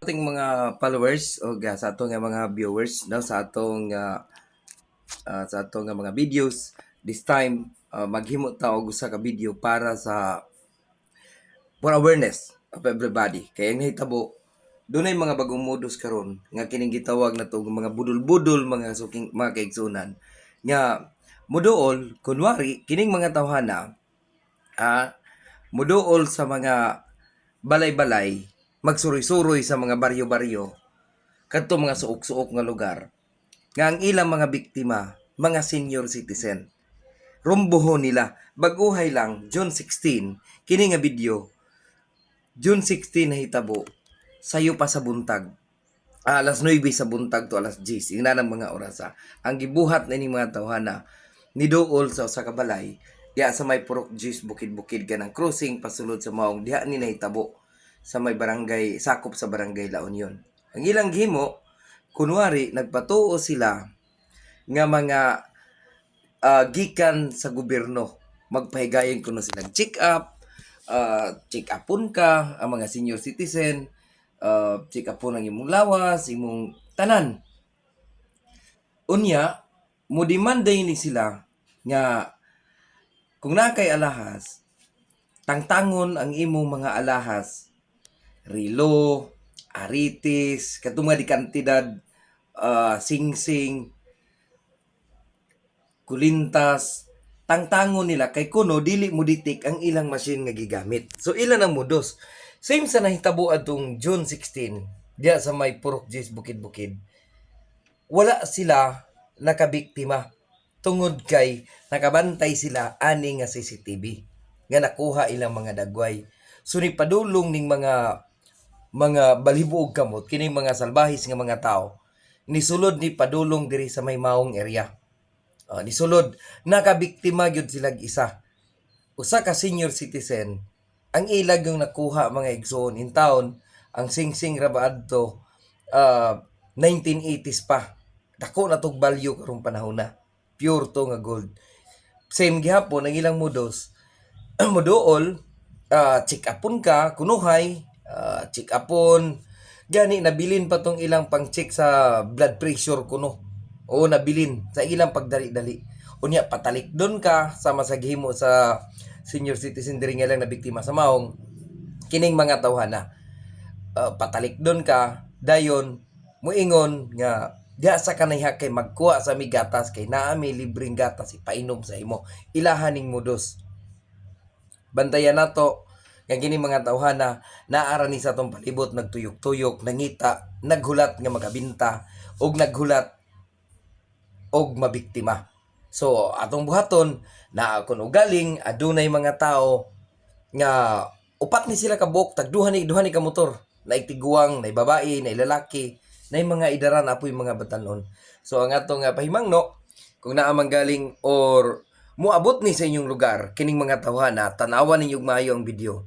Ating mga followers o sa atong nga mga viewers no sa atong nga mga videos this time maghimo ta og usa ka video para sa for awareness of everybody kay ang nahitabo dunay mga bagong modus karon nga kining gitawag na tong mga budol-budol mga suking mga kaigsunan nga muduol kunwari kining mga tawhana ah muduol sa mga balay-balay magsuroy-suroy sa mga baryo-baryo kadto mga suok-suok nga lugar nga ang ilang mga biktima mga senior citizen rumbohon nila baguhay lang June 16 kini nga video June 16 nahitabo sayo pa sa buntag alas 9 sa buntag to alas 10 ina ng mga orasa ang gibuhat na ining mga tawhana niduol sa usa ka balay diha sa may Purok Gis bukid-bukid ganang crossing pasulod sa maong diha ni nahitabo sa may barangay sakop sa barangay La Union. Ang ilang gihimo kunwari nagpatuo sila nga mga gikan sa gobyerno magpahigayon kuno silang check upon ka ang mga senior citizen check upon ang imong lawas imong tanan unya mo demanda ni sila nga kung na kay alahas tangtangon ang imong mga alahas rilo aritis kadto nga di kantidad singsing kulintas tangtangon nila kay kuno dili mo ditik ang ilang machine nga gigamit. So ilan ang modos. Same sa nahitabo atong June 16 diya sa may Purok Gis bukid-bukid. Wala sila nakabiktima tungod kay nakabantay sila ani nga CCTV nga nakuha ilang mga dagway. So ni padulong ning mga balhibo kamot kining mga salbahis nga mga tao nisulod ni padulong diri sa may maong area. Nisulod nakabiktima gyud sila isa usa ka senior citizen ang ilag yung nakuha mga igsoon in town ang singsing rabaad to 1980s pa dako na tog value karong panahon na pure to nga gold same gihapon ang ilang modos moduol check upon ka kunuhay check upon gani nabilin pa tong ilang pang-check sa blood pressure kuno o nabilin sa ilang pagdali-dali unya patalik doon ka sama sa gihimo sa senior citizen diri nga lang na biktima sa maong kining mga tawhana patalik doon ka dayon muingon nga diha sa kanayha kay magkuha sa mi gatas kay naa mi libreng gatas ipainom sa imo ilahaning modus bantayan nato nga kini mga tawhana naara ni sa tong palibot nagtuyok-tuyok nangita naghulat nga magabinta og naghulat og mabiktima. So atong buhaton na kun ugaling adunay mga tao nga upat ni sila ka buok tagduhan ni ka motor na tiguang na babae na lalaki na mga idaran apoy mga batanon. So ang atong pahimangno kung naa man galing or moabot ni sa inyong lugar kining mga tawhana tanawan ninyo maayo ang video.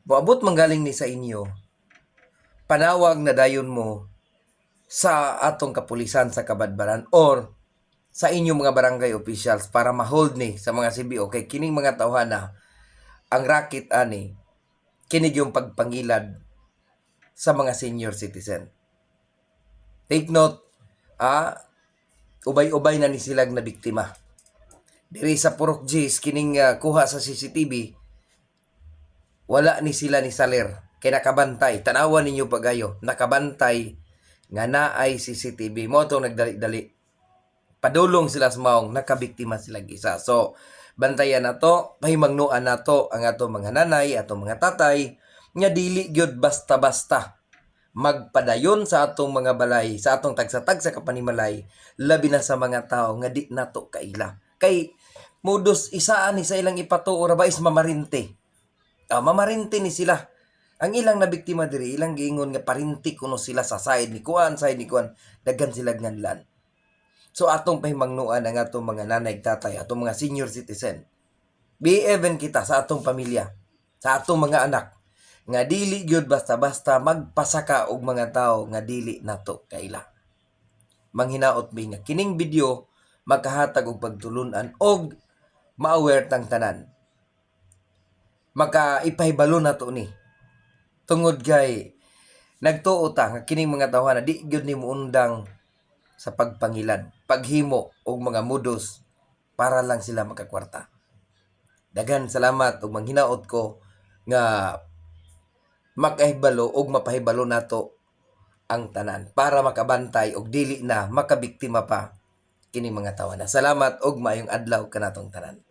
Moabot man galing ni sa inyo panawag na dayon mo sa atong kapulisan sa Kabadbaran or sa inyong mga barangay officials para ma-hold ni sa mga CBO kay kining mga tawhana ang racket ani kini yung pagpangilad sa mga senior citizen. Take note, ubay-ubay na ni silang na biktima. Diri sa Purok Gis kining kuha sa CCTV wala ni sila ni saler kay nakabantay tanawan ninyo pagayo nakabantay nga naay CCTV mo to nagdali-dali padulong sila sa maong nakabiktima sila isa so bantayan nato pahimangnuan nato ang ato mga nanay ato mga tatay nga dili gyud basta-basta magpadayon sa atong mga balay sa atong tagsa-tagsa kapanimalay labi na sa mga tao nga di nato kaila kay modus isaan ni sa ilang ipatuo ra ba is mamarinte mamarinte ni sila ang ilang nabiktima diri ilang giingon nga parinti kuno sila sa side ni kuan daghan sila nganlan. So atong pahimangnuan ang atong mga nanay tatay atong mga senior citizen. Be even kita sa atong pamilya, sa atong mga anak nga dili gyud basta-basta magpasaka og mga tao nga dili nato kaila. Manghinaot mi nga kining video makahatag og pagtulunan og ma-aware tang tanan. Maka ipahibalo nato ni tungod kay Nagtuo ta nga kining mga tawhana di gyud nimo undang sa pagpangilad, paghimo og mga mudos para lang sila makakwarta. Daghan salamat ug manghinaot ko nga makahibalo og mapahibalo nato ang tanan para makabantay og dili na makabiktima pa kining mga tawana. Salamat og maayong adlaw kanatong tanan.